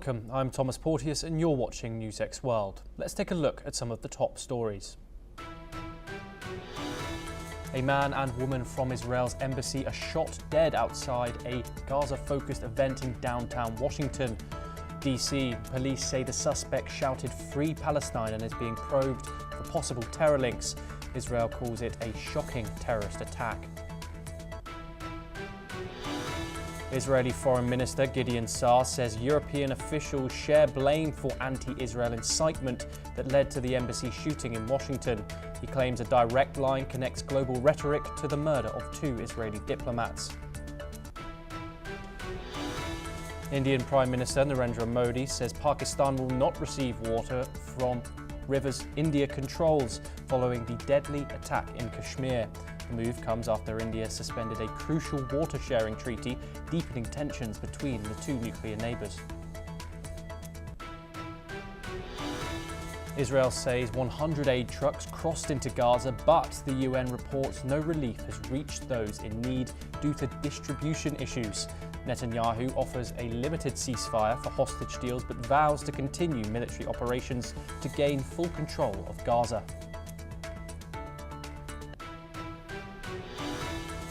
Welcome, I'm Thomas Porteous and you're watching NewsX World. Let's take a look at some of the top stories. A man and woman from Israel's embassy are shot dead outside a Gaza-focused event in downtown Washington, D.C. Police say the suspect shouted "Free Palestine" and is being probed for possible terror links. Israel calls it a shocking terrorist attack. Israeli Foreign Minister Gideon Saar says European officials share blame for anti-Israel incitement that led to the embassy shooting in Washington. He claims a direct line connects global rhetoric to the murder of 2 Israeli diplomats. Indian Prime Minister Narendra Modi says Pakistan will not receive water from rivers India controls following the deadly attack in Kashmir. The move comes after India suspended a crucial water-sharing treaty, deepening tensions between the 2 nuclear neighbours. Israel says 100 aid trucks crossed into Gaza, but the UN reports no relief has reached those in need due to distribution issues. Netanyahu offers a limited ceasefire for hostage deals, but vows to continue military operations to gain full control of Gaza.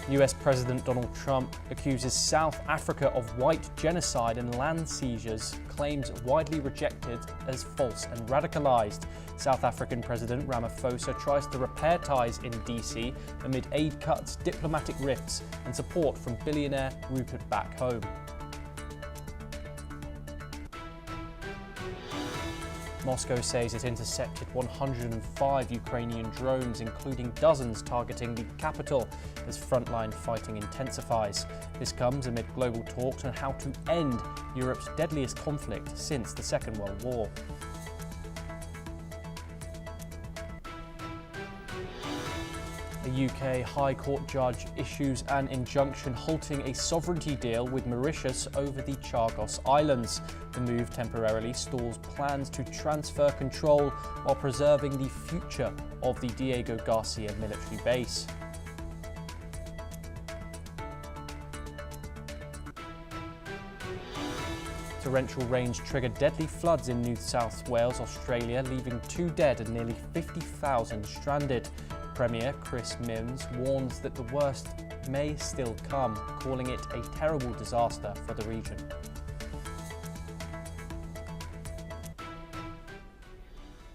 US President Donald Trump accuses South Africa of white genocide and land seizures, claims widely rejected as false and radicalized. South African President Ramaphosa tries to repair ties in DC amid aid cuts, diplomatic rifts, and support from billionaire Rupert back home. Moscow says it intercepted 105 Ukrainian drones, including dozens targeting the capital, as frontline fighting intensifies. This comes amid global talks on how to end Europe's deadliest conflict since the Second World War. A UK High Court judge issues an injunction halting a sovereignty deal with Mauritius over the Chagos Islands. The move temporarily stalls plans to transfer control while preserving the future of the Diego Garcia military base. Torrential rains triggered deadly floods in New South Wales, Australia, leaving 2 dead and nearly 50,000 stranded. Premier Chris Minns warns that the worst may still come, calling it a terrible disaster for the region.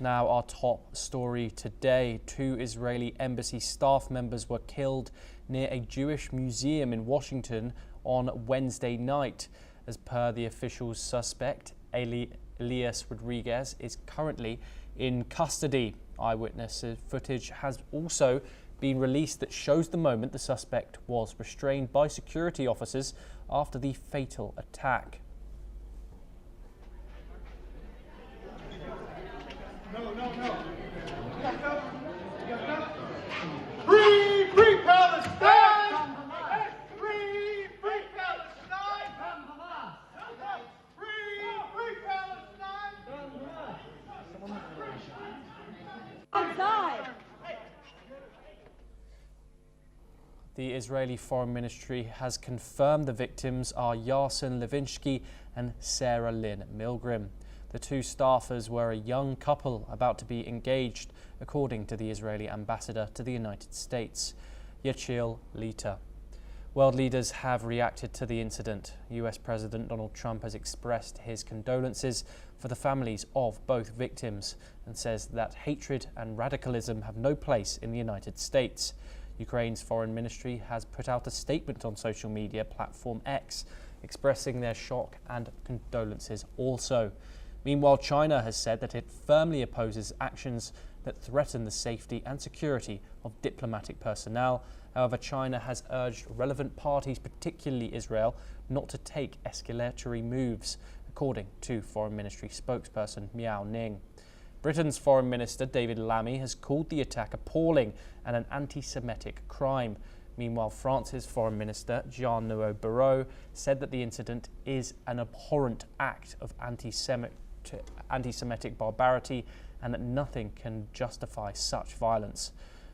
Now our top story today. 2 Israeli embassy staff members were killed near a Jewish museum in Washington on Wednesday night. As per the officials, suspect Elias Rodriguez is currently in custody. Eyewitness footage has also been released that shows the moment the suspect was restrained by security officers after the fatal attack. Free Palestine! Free Palestine! Free Palestine! The Israeli Foreign Ministry has confirmed the victims are Yasin Levinsky and Sarah Lynn Milgrim. The 2 staffers were a young couple about to be engaged, according to the Israeli ambassador to the United States, Yachiel Lita. World leaders have reacted to the incident. US President Donald Trump has expressed his condolences for the families of both victims and says that hatred and radicalism have no place in the United States. Ukraine's foreign ministry has put out a statement on social media platform X, expressing their shock and condolences also. Meanwhile, China has said that it firmly opposes actions that threaten the safety and security of diplomatic personnel. However, China has urged relevant parties, particularly Israel, not to take escalatory moves, according to Foreign Ministry spokesperson Miao Ning. Britain's Foreign Minister David Lammy has called the attack appalling and an anti-Semitic crime. Meanwhile, France's Foreign Minister Jean-Noël Barrot said that the incident is an abhorrent act of anti-Semitic barbarity and that nothing can justify such violence.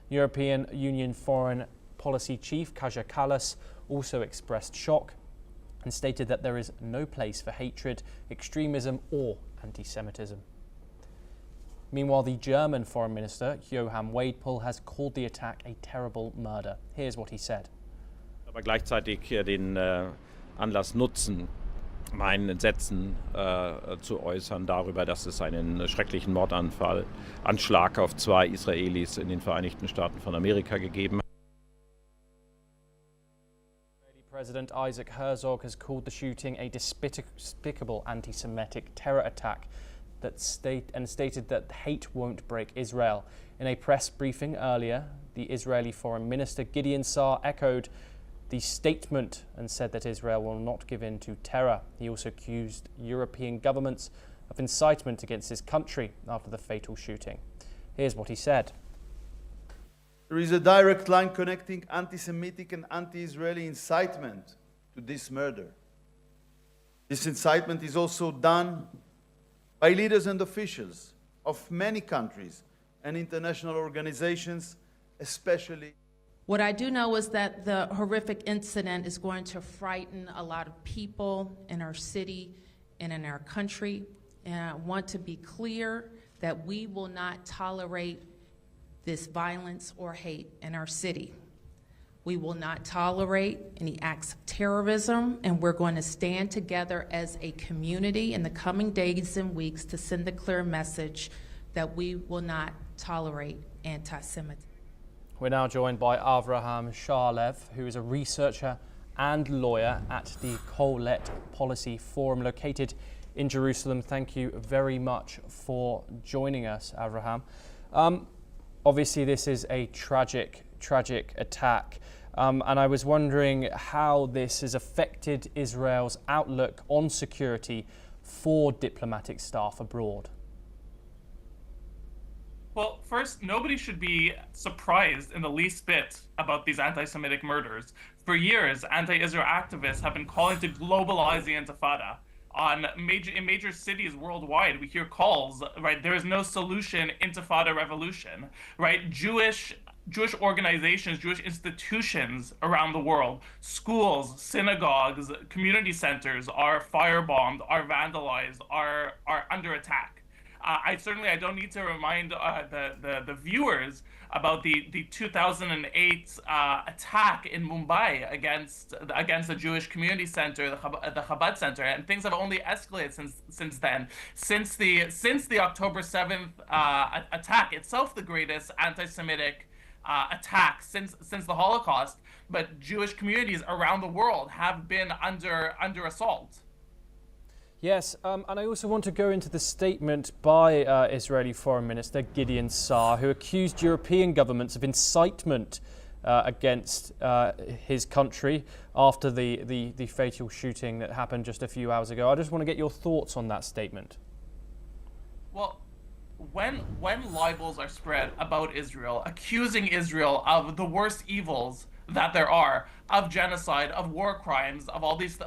European Union Foreign Policy Chief Kaja Kallas also expressed shock and stated that there is no place for hatred, extremism or anti-Semitism. Meanwhile, the German Foreign Minister, Johann Wadephul, has called the attack a terrible murder. Here's what he said. Aber gleichzeitig den Anlass nutzen, mein Entsetzen zu äußern darüber, dass es einen schrecklichen Anschlag auf 2 Israelis in den Vereinigten Staaten von Amerika gegeben hat. President Isaac Herzog has called the shooting a despicable anti-Semitic terror attack and stated that hate won't break Israel. In a press briefing earlier, the Israeli Foreign Minister Gideon Sa'ar echoed the statement and said that Israel will not give in to terror. He also accused European governments of incitement against his country after the fatal shooting. Here's what he said. There is a direct line connecting anti-Semitic and anti-Israeli incitement to this murder. This incitement is also done by leaders and officials of many countries and international organizations, especially. What I do know is that the horrific incident is going to frighten a lot of people in our city and in our country. And I want to be clear that we will not tolerate this violence or hate in our city. We will not tolerate any acts of terrorism, and we're going to stand together as a community in the coming days and weeks to send the clear message that we will not tolerate anti-Semitism. We're now joined by Avraham Shalev, who is a researcher and lawyer at the Colette Policy Forum located in Jerusalem. Thank you very much for joining us, Avraham. Obviously, this is a tragic attack, and I was wondering how this has affected Israel's outlook on security for diplomatic staff abroad. Well, first, nobody should be surprised in the least bit about these anti-Semitic murders. For years, anti-Israel activists have been calling to globalize the Intifada. In major cities worldwide, we hear calls, right? There is no solution, Intifada revolution, right? Jewish organizations, Jewish institutions around the world, schools, synagogues, community centers are firebombed, are vandalized, are under attack. I don't need to remind the viewers about the 2008 attack in Mumbai against the Jewish community center, the Chabad Center, and things have only escalated since then. Since the October 7th attack, itself the greatest anti-Semitic attack since the Holocaust, but Jewish communities around the world have been under assault. Yes, and I also want to go into the statement by Israeli Foreign Minister Gideon Sa'ar, who accused European governments of incitement against his country after the fatal shooting that happened just a few hours ago. I just want to get your thoughts on that statement. Well, when libels are spread about Israel, accusing Israel of the worst evils that there are, of genocide, of war crimes, of all these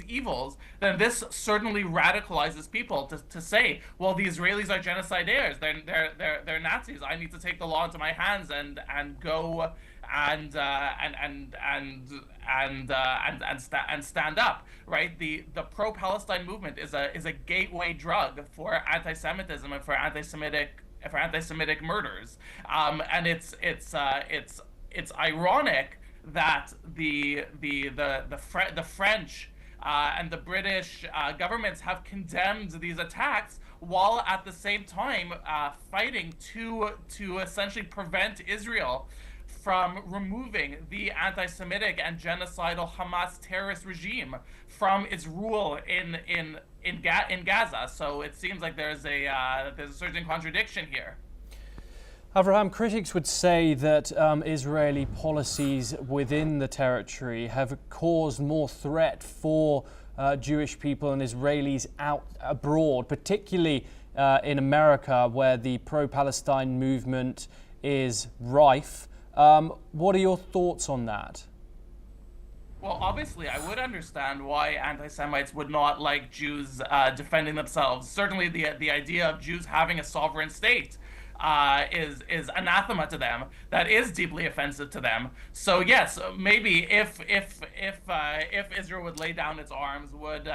evils, then this certainly radicalizes people to say, well, the Israelis are genocidaires, they're Nazis. I need to take the law into my hands and go and stand up, right? The pro-Palestine movement is a gateway drug for anti-Semitism and for anti-Semitic murders, and it's ironic that the French and the British governments have condemned these attacks, while at the same time fighting to essentially prevent Israel from removing the anti-Semitic and genocidal Hamas terrorist regime from its rule in Gaza. So it seems like there's a certain contradiction here. Avraham, critics would say that Israeli policies within the territory have caused more threat for Jewish people and Israelis out abroad, particularly in America, where the pro-Palestine movement is rife. What are your thoughts on that? Well, obviously, I would understand why anti-Semites would not like Jews defending themselves. Certainly the idea of Jews having a sovereign state. is anathema to them, that is deeply offensive to them. So yes, maybe if Israel would lay down its arms, would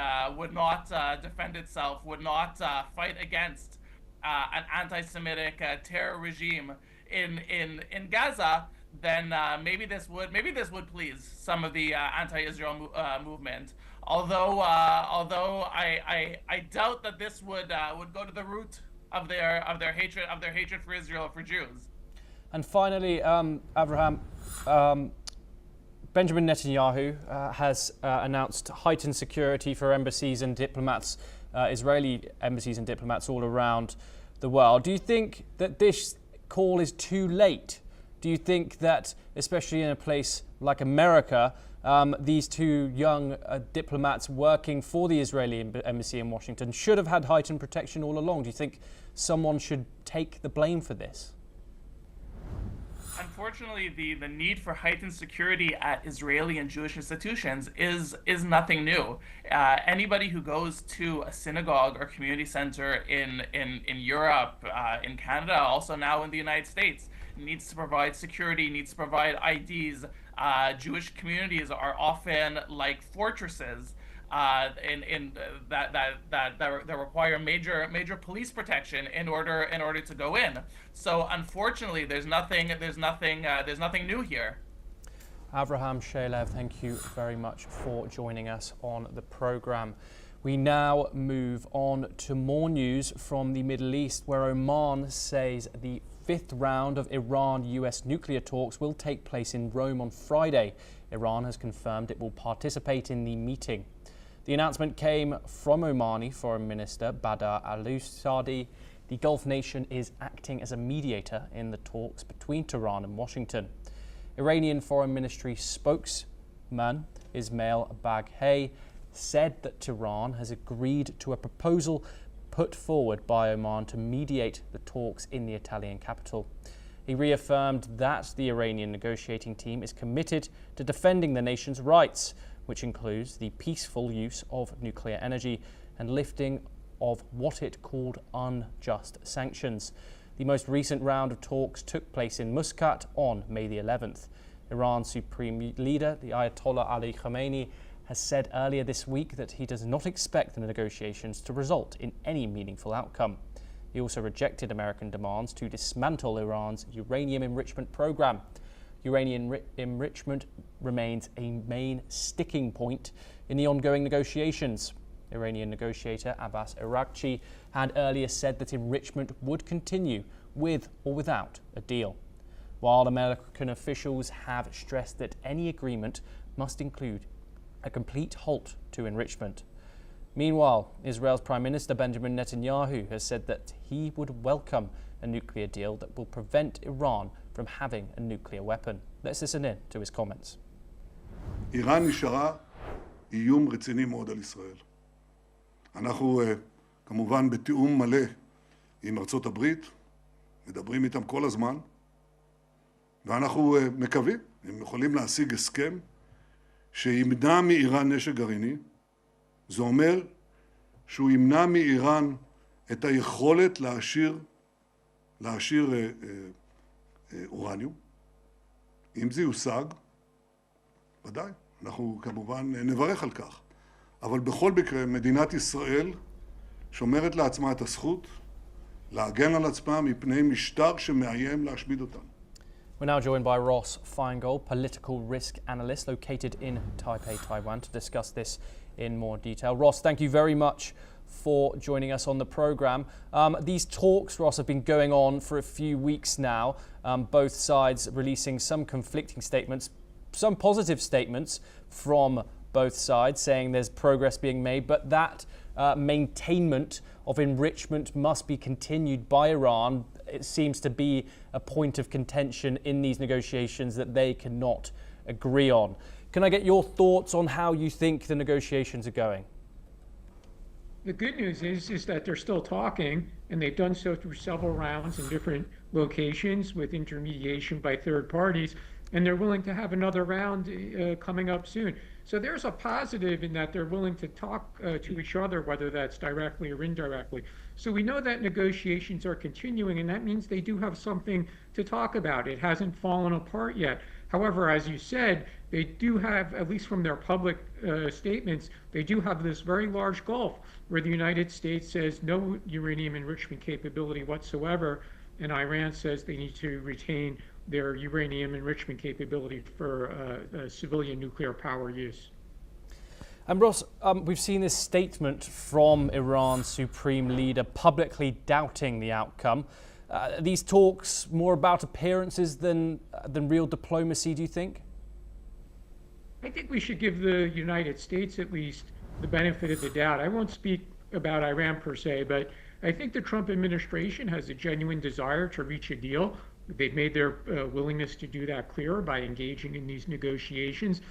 not defend itself, would not fight against an anti-Semitic terror regime in Gaza, then maybe this would please some of the anti-Israel movement. Although I doubt that this would go to the root of their hatred for Israel, for Jews. And finally, Abraham, Benjamin Netanyahu has announced heightened security for embassies and diplomats, Israeli embassies and diplomats all around the world. Do you think that this call is too late? Do you think that, especially in a place like America, these two young diplomats working for the Israeli embassy in Washington should have had heightened protection all along? Do you think someone should take the blame for this? Unfortunately, the need for heightened security at Israeli and Jewish institutions is nothing new. Anybody who goes to a synagogue or community center in Europe, in Canada, also now in the United States, needs to provide security, needs to provide IDs. Jewish communities are often like fortresses that require major police protection in order to go in. So unfortunately, there's nothing new here. Avraham Shalev, thank you very much for joining us on the program. We now move on to more news from the Middle East, where Oman says the fifth round of Iran-US nuclear talks will take place in Rome on Friday. Iran has confirmed it will participate in the meeting. The announcement came from Omani Foreign Minister Badr al-Usadi. The Gulf nation is acting as a mediator in the talks between Tehran and Washington. Iranian Foreign Ministry spokesman Ismail Baghei said that Tehran has agreed to a proposal put forward by Oman to mediate the talks in the Italian capital. He reaffirmed that the Iranian negotiating team is committed to defending the nation's rights, which includes the peaceful use of nuclear energy and lifting of what it called unjust sanctions. The most recent round of talks took place in Muscat on May the 11th. Iran's supreme leader, the Ayatollah Ali Khamenei, has said earlier this week that he does not expect the negotiations to result in any meaningful outcome. He also rejected American demands to dismantle Iran's uranium enrichment program. Uranium enrichment remains a main sticking point in the ongoing negotiations. Iranian negotiator Abbas Araghchi had earlier said that enrichment would continue with or without a deal, while American officials have stressed that any agreement must include a complete halt to enrichment. Meanwhile, Israel's Prime Minister Benjamin Netanyahu has said that he would welcome a nuclear deal that will prevent Iran from having a nuclear weapon. Let's listen in to his comments. איראן נשארה איום רציני מאוד על ישראל. אנחנו כמובן בתיאום מלא עם ארצות הברית, מדברים איתם כל הזמן, ואנחנו מקווים, הם יכולים להשיג הסכם שימנע מאיראן נשק גרעיני. זה אומר שהוא ימנע מאיראן את היכולת להעשיר אורניום. אם זה יושג, ודאי, אנחנו כמובן נברך על כך. אבל בכל מקרה, מדינת ישראל שומרת לעצמה את הזכות להגן על עצמה מפני משטר שמאיים להשמיד אותנו. We're now joined by Ross Feingold, political risk analyst located in Taipei, Taiwan, to discuss this in more detail. Ross, thank you very much for joining us on the program. These talks, Ross, have been going on for a few weeks now, both sides releasing some conflicting statements, some positive statements from both sides saying there's progress being made, but that maintainment of enrichment must be continued by Iran. It seems to be a point of contention in these negotiations that they cannot agree on. Can I get your thoughts on how you think the negotiations are going? The good news is that they're still talking, and they've done so through several rounds in different locations with intermediation by third parties. and they're willing to have another round coming up soon. So there's a positive in that they're willing to talk to each other, whether that's directly or indirectly. So we know that negotiations are continuing, and that means they do have something to talk about. It hasn't fallen apart yet. However, as you said, they do have, at least from their public statements, they do have this very large gulf where the United States says no uranium enrichment capability whatsoever, and Iran says they need to retain their uranium enrichment capability for civilian nuclear power use. And Ross, we've seen this statement from Iran's supreme leader publicly doubting the outcome. These talks more about appearances than real diplomacy, do you think? I think we should give the United States at least the benefit of the doubt. I won't speak about Iran per se, but I think the Trump administration has a genuine desire to reach a deal. They've made their willingness to do that clear by engaging in these negotiations.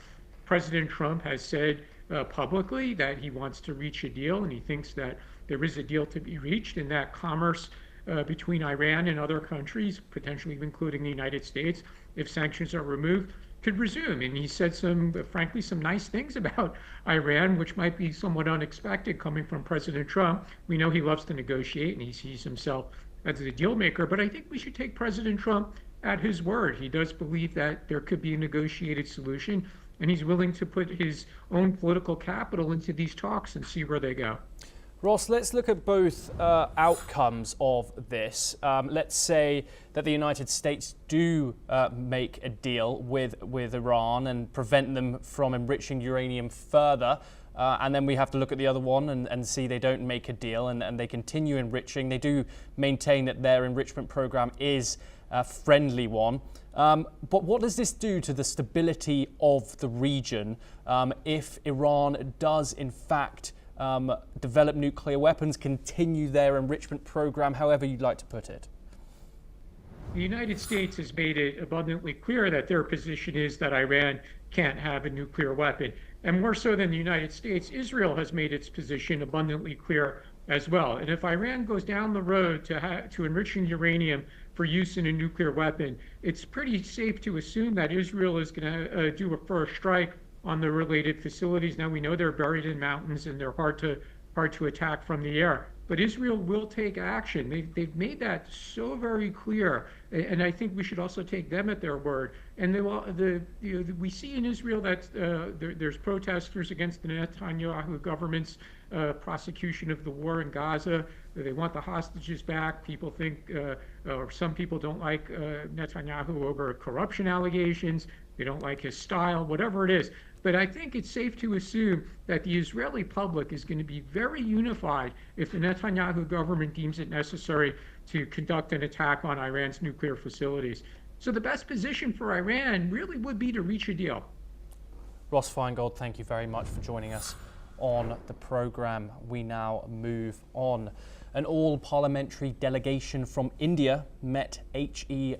President Trump has said publicly that he wants to reach a deal, and he thinks that there is a deal to be reached, and that commerce between Iran and other countries, potentially including the United States, if sanctions are removed, could resume. And he said frankly, some nice things about Iran, which might be somewhat unexpected coming from President Trump. We know he loves to negotiate, and he sees himself as a deal maker, but I think we should take President Trump at his word. He does believe that there could be a negotiated solution, and he's willing to put his own political capital into these talks and see where they go. Ross, let's look at both outcomes of this. Let's say that the United States do make a deal with Iran and prevent them from enriching uranium further. And then we have to look at the other one and see they don't make a deal and they continue enriching. They do maintain that their enrichment program is a friendly one. But what does this do to the stability of the region if Iran does, in fact, develop nuclear weapons, continue their enrichment program, however you'd like to put it? The United States has made it abundantly clear that their position is that Iran can't have a nuclear weapon. And more so than the United States, Israel has made its position abundantly clear as well. And if Iran goes down the road to enriching uranium for use in a nuclear weapon, it's pretty safe to assume that Israel is going to do a first strike on the related facilities. Now we know they're buried in mountains and they're hard to attack from the air. But Israel will take action. They've made that so very clear, and I think we should also take them at their word. And we see in Israel that there's protesters against the Netanyahu government's prosecution of the war in Gaza. They want the hostages back. People think, or some people don't like Netanyahu over corruption allegations. They don't like his style, whatever it is. But I think it's safe to assume that the Israeli public is going to be very unified if the Netanyahu government deems it necessary to conduct an attack on Iran's nuclear facilities. So the best position for Iran really would be to reach a deal. Ross Feingold, thank you very much for joining us on the programme. We now move on. An all-parliamentary delegation from India met H.E.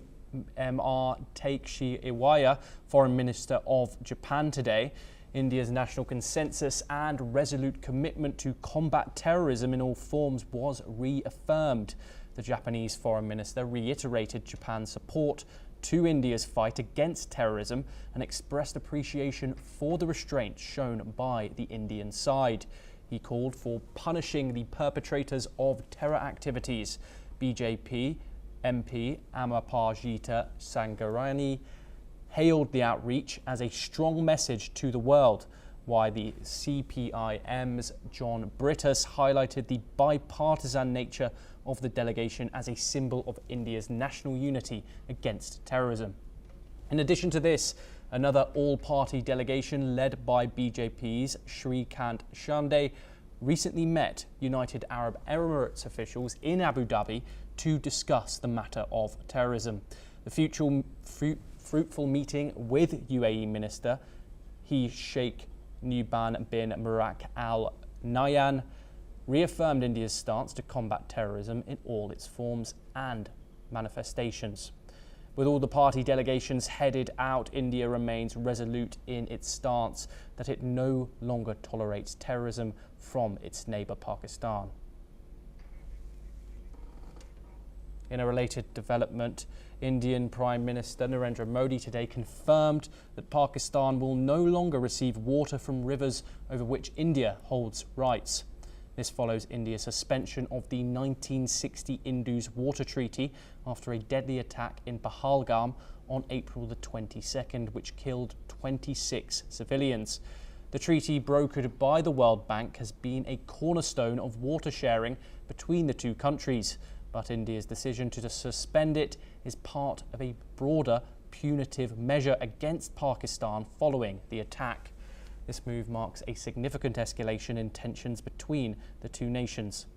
Iwaya, Foreign Minister of Japan, today. India's national consensus and resolute commitment to combat terrorism in all forms was reaffirmed. The Japanese Foreign Minister reiterated Japan's support to India's fight against terrorism and expressed appreciation for the restraint shown by the Indian side. He called for punishing the perpetrators of terror activities. BJP MP Amarpajita Sangarani hailed the outreach as a strong message to the world, while the CPIM's John Brittus highlighted the bipartisan nature of the delegation as a symbol of India's national unity against terrorism. In addition to this, another all-party delegation led by BJP's Shrikant Shande recently met United Arab Emirates officials in Abu Dhabi to discuss the matter of terrorism. The fruitful meeting with UAE Minister Sheikh Nuban bin Murak Al Nahyan reaffirmed India's stance to combat terrorism in all its forms and manifestations. With all the party delegations headed out, India remains resolute in its stance that it no longer tolerates terrorism from its neighbour Pakistan. In a related development, Indian Prime Minister Narendra Modi today confirmed that Pakistan will no longer receive water from rivers over which India holds rights. This follows India's suspension of the 1960 Indus Water Treaty after a deadly attack in Pahalgam on April the 22nd, which killed 26 civilians. The treaty, brokered by the World Bank, has been a cornerstone of water sharing between the two countries. But India's decision to suspend it is part of a broader punitive measure against Pakistan following the attack. This move marks a significant escalation in tensions between the two nations.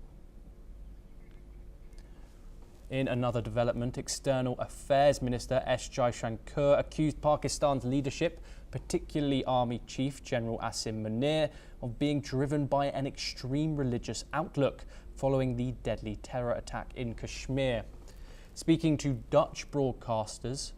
In another development, External Affairs Minister S. Jaishankar accused Pakistan's leadership, particularly Army Chief General Asim Munir, of being driven by an extreme religious outlook following the deadly terror attack in Kashmir. Speaking to Dutch broadcasters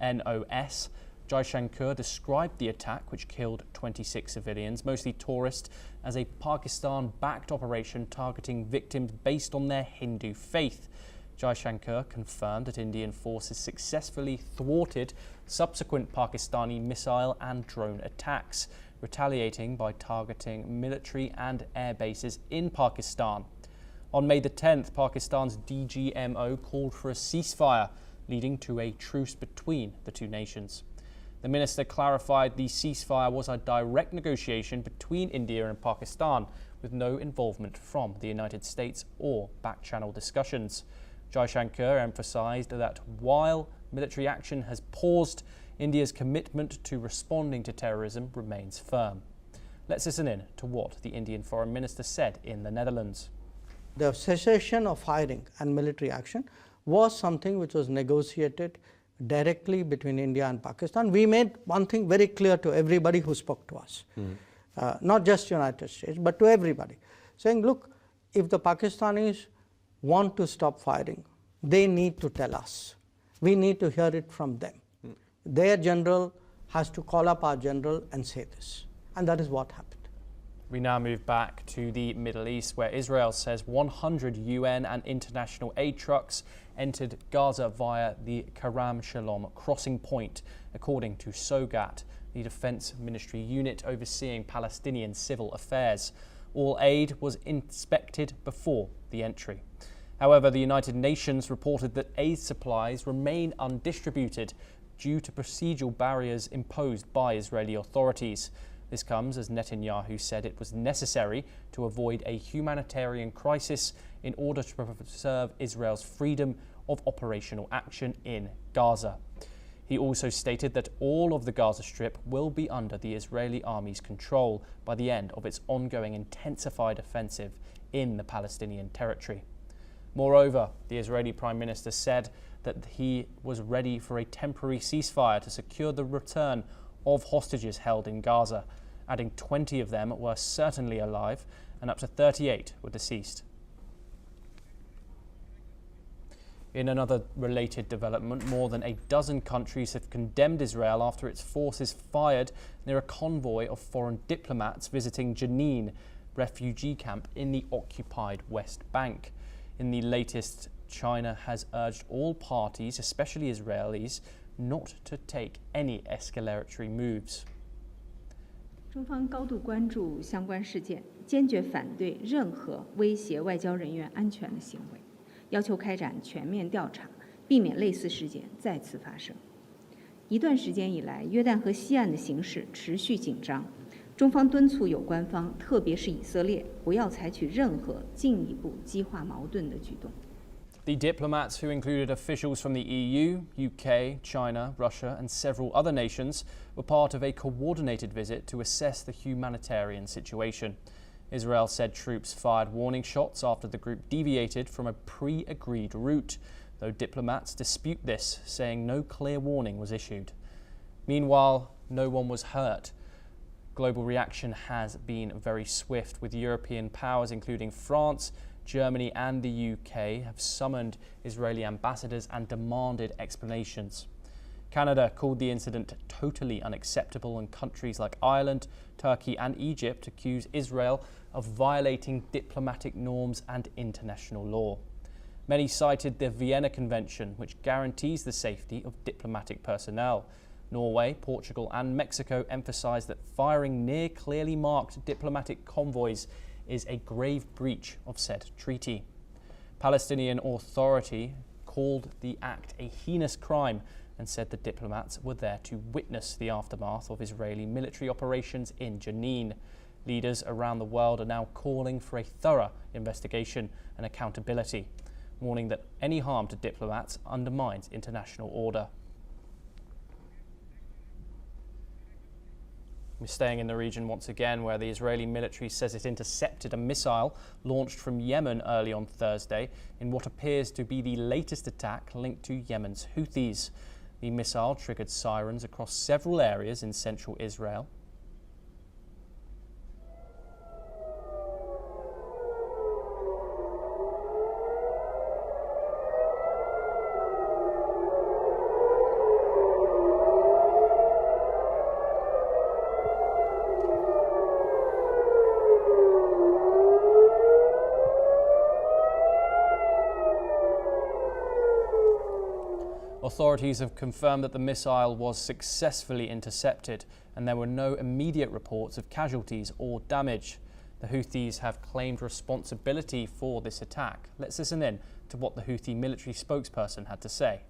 NOS, Jaishankar described the attack, which killed 26 civilians, mostly tourists, as a Pakistan-backed operation targeting victims based on their Hindu faith. Jaishankar confirmed that Indian forces successfully thwarted subsequent Pakistani missile and drone attacks, retaliating by targeting military and air bases in Pakistan. On May the 10th, Pakistan's DGMO called for a ceasefire, leading to a truce between the two nations. The minister clarified the ceasefire was a direct negotiation between India and Pakistan, with no involvement from the United States or back-channel discussions. Jaishankar emphasized that while military action has paused, India's commitment to responding to terrorism remains firm. Let's listen in to what the Indian Foreign Minister said in the Netherlands. The cessation of firing and military action was something which was negotiated directly between India and Pakistan. We made one thing very clear to everybody who spoke to us, not just United States, but to everybody, saying, look, if the Pakistanis want to stop firing, they need to tell us. We need to hear it from them. Their general has to call up our general and say this. And that is what happened. We now move back to the Middle East, where Israel says 100 UN and international aid trucks entered Gaza via the Kerem Shalom crossing point, according to SOGAT, the Defense Ministry unit overseeing Palestinian civil affairs. All aid was inspected before the entry. However, the United Nations reported that aid supplies remain undistributed due to procedural barriers imposed by Israeli authorities. This comes as Netanyahu said it was necessary to avoid a humanitarian crisis in order to preserve Israel's freedom of operational action in Gaza. He also stated that all of the Gaza Strip will be under the Israeli army's control by the end of its ongoing intensified offensive in the Palestinian territory. Moreover, the Israeli Prime Minister said that he was ready for a temporary ceasefire to secure the return of hostages held in Gaza, adding 20 of them were certainly alive and up to 38 were deceased. In another related development, more than a dozen countries have condemned Israel after its forces fired near a convoy of foreign diplomats visiting Jenin refugee camp in the occupied West Bank. In the latest, China has urged all parties, especially Israelis, not to take any escalatory moves. 中方高度关注相关事件，坚决反对任何威胁外交人员安全的行为，要求开展全面调查，避免类似事件再次发生。一段时间以来，约旦河西岸的形势持续紧张，中方敦促有关方，特别是以色列，不要采取任何进一步激化矛盾的举动。 The diplomats, who included officials from the EU, UK, China, Russia and several other nations, were part of a coordinated visit to assess the humanitarian situation. Israel said troops fired warning shots after the group deviated from a pre-agreed route, though diplomats dispute this, saying no clear warning was issued. Meanwhile, no one was hurt. Global reaction has been very swift, with European powers including France, Germany and the UK have summoned Israeli ambassadors and demanded explanations. Canada called the incident totally unacceptable, and countries like Ireland, Turkey and Egypt accuse Israel of violating diplomatic norms and international law. Many cited the Vienna Convention, which guarantees the safety of diplomatic personnel. Norway, Portugal and Mexico emphasised that firing near clearly marked diplomatic convoys is a grave breach of said treaty. Palestinian Authority called the act a heinous crime and said the diplomats were there to witness the aftermath of Israeli military operations in Jenin. Leaders around the world are now calling for a thorough investigation and accountability, warning that any harm to diplomats undermines international order. We're staying in the region once again, where the Israeli military says it intercepted a missile launched from Yemen early on Thursday in what appears to be the latest attack linked to Yemen's Houthis. The missile triggered sirens across several areas in central Israel. Authorities have confirmed that the missile was successfully intercepted and there were no immediate reports of casualties or damage. The Houthis have claimed responsibility for this attack. Let's listen in to what the Houthi military spokesperson had to say.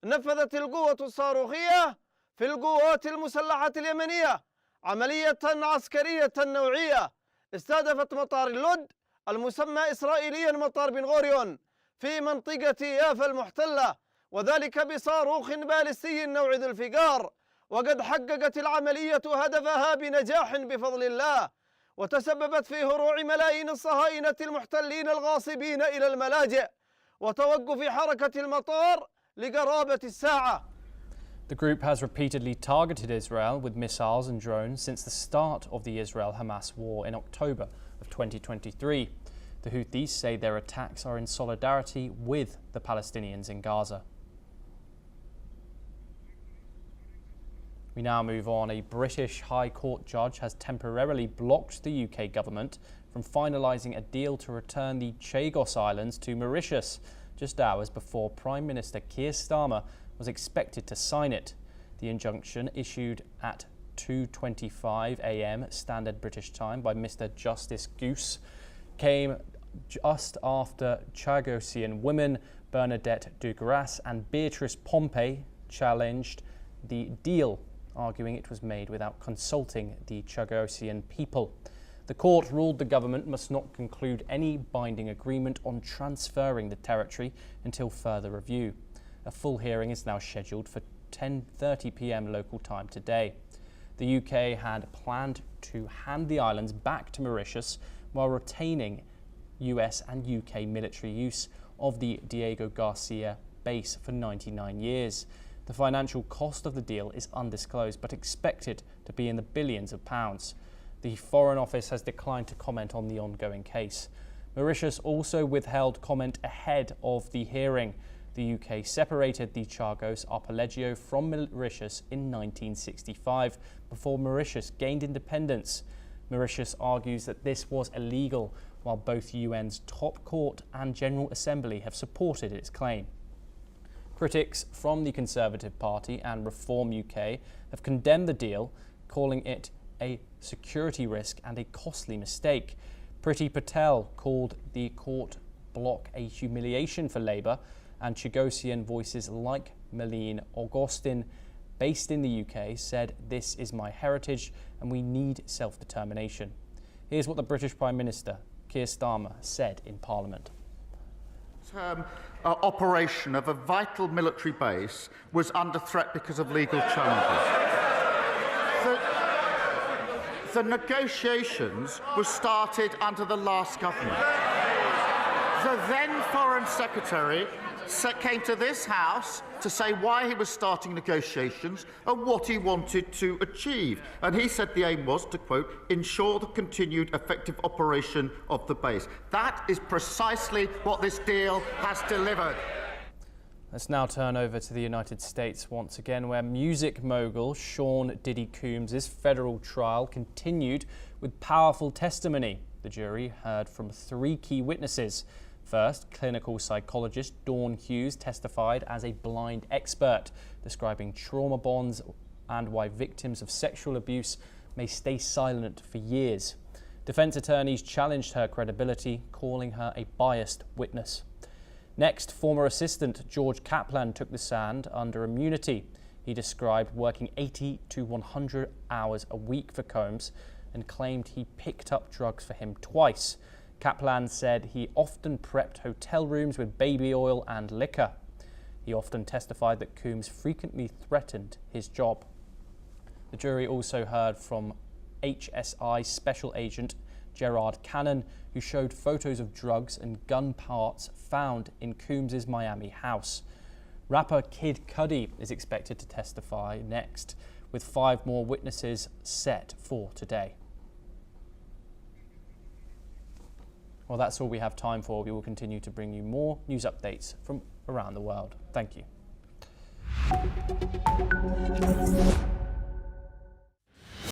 نفذت القوة الصاروخية في القوات المسلحة اليمنية عملية عسكرية نوعية استهدفت مطار اللد المسمى إسرائيليا مطار بن غوريون في منطقة يافا المحتلة، وذلك بصاروخ باليستي نوع ذو الفقار، وقد حققت العملية هدفها بنجاح بفضل الله، وتسببت في هروع ملايين الصهاينة المحتلين الغاصبين إلى الملاجئ وتوقف حركة المطار لقرابة الساعة. The group has repeatedly targeted Israel with missiles and drones since the start of the Israel-Hamas war in October of 2023. The Houthis say their attacks are in solidarity with the Palestinians in Gaza. We now move on. A British High Court judge has temporarily blocked the UK government from finalising a deal to return the Chagos Islands to Mauritius, just hours before Prime Minister Keir Starmer was expected to sign it. The injunction, issued at 2:25 a.m. Standard British Time by Mr Justice Goose, came just after Chagosian women Bernadette Dugaras and Beatrice Pompey challenged the deal, arguing it was made without consulting the Chagosian people. The court ruled the government must not conclude any binding agreement on transferring the territory until further review. A full hearing is now scheduled for 10:30 p.m. local time today. The UK had planned to hand the islands back to Mauritius while retaining US and UK military use of the Diego Garcia base for 99 years. The financial cost of the deal is undisclosed but expected to be in the billions of pounds. The Foreign Office has declined to comment on the ongoing case. Mauritius also withheld comment ahead of the hearing. The UK separated the Chagos Archipelago from Mauritius in 1965 before Mauritius gained independence. Mauritius argues that this was illegal, while both UN's top court and General Assembly have supported its claim. Critics from the Conservative Party and Reform UK have condemned the deal, calling it a security risk and a costly mistake. Priti Patel called the court block a humiliation for Labour, and Chagosian voices like Malene Augustin, based in the UK, said, "This is my heritage and we need self-determination." Here's what the British Prime Minister, Keir Starmer, said in Parliament. Operation of a vital military base was under threat because of legal challenges. The negotiations were started under the last government. The then Foreign Secretary came to this House to say why he was starting negotiations and what he wanted to achieve. And he said the aim was to, quote, ensure the continued effective operation of the base. That is precisely what this deal has delivered. Let's now turn over to the United States once again, where music mogul Sean Diddy Coombs' federal trial continued with powerful testimony. The jury heard from 3 key witnesses. First, clinical psychologist Dawn Hughes testified as a blind expert, describing trauma bonds and why victims of sexual abuse may stay silent for years. Defense attorneys challenged her credibility, calling her a biased witness. Next, former assistant George Kaplan took the stand under immunity. He described working 80 to 100 hours a week for Combs and claimed he picked up drugs for him twice. Kaplan said he often prepped hotel rooms with baby oil and liquor. He often testified that Combs frequently threatened his job. The jury also heard from HSI Special Agent Gerard Cannon, who showed photos of drugs and gun parts found in Combs' Miami house. Rapper Kid Cudi is expected to testify next, with 5 more witnesses set for today. Well, that's all we have time for. We will continue to bring you more news updates from around the world. Thank you.